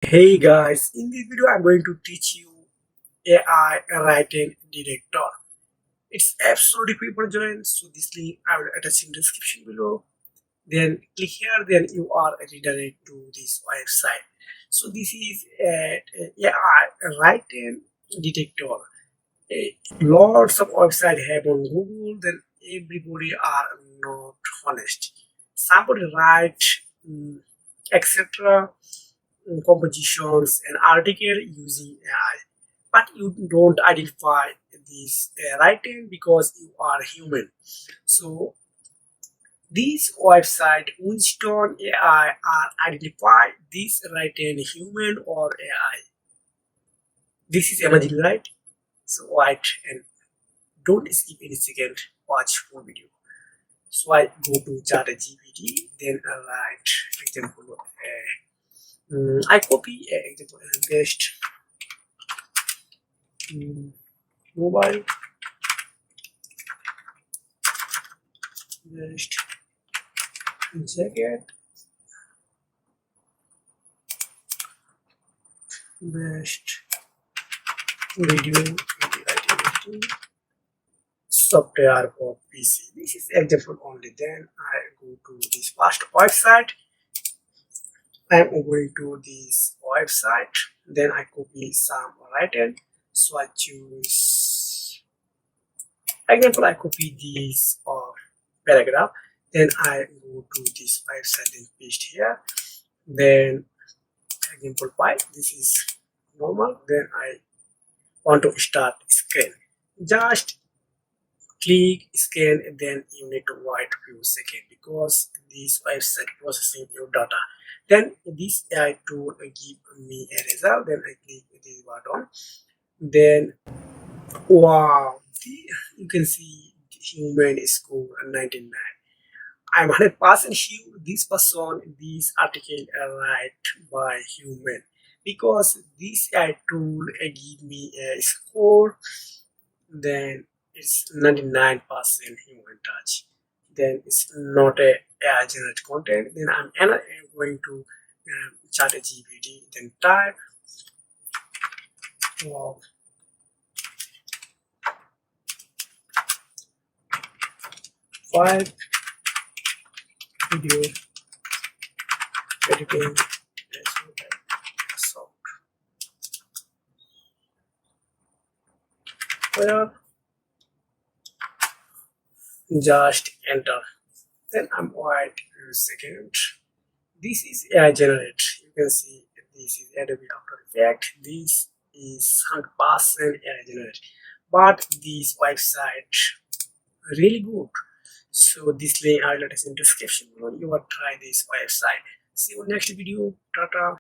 Hey guys, in this video I'm going to teach you AI writing detector. It's absolutely free for join, so this link I will attach in the description below. Then click here, then you are redirected to this website. So this is AI writing detector. Lots of websites have on Google, then everybody are not honest. Somebody write etc compositions and article using AI, but you don't identify this writing because you are human. So these website Winston AI are identify this writing human or AI. This is amazing, right? So write and don't skip any second. Watch full video. So I go to ChatGPT, then I write example. I copy example and paste mobile best jacket best video editing software for PC. This is example only. Then I go to this first website. I am going to this website. Then I copy some written. So I choose example. I copy this paragraph. Then I go to this website and paste here. Then example 5. This is normal. Then I want to start scan. Just click scan and then you need to wait few seconds because this website processing your data. Then this AI tool give me a result. Then I click this button. Then wow, you can see human score 99. I'm 100% sure this person, this article write by human because this AI tool give me a score. Then it's 99% human touch. Then it's not a AI generated content. Then I'm going to chat a GPT. Then type uh, 5 video editing software. Just enter. Then I'm wait a second. This is AI generate. You can see this is Adobe After Effects. This is 100% AI generate. But this website really good. So this link I will attach in description below. You will try this website. See you next video. Tata.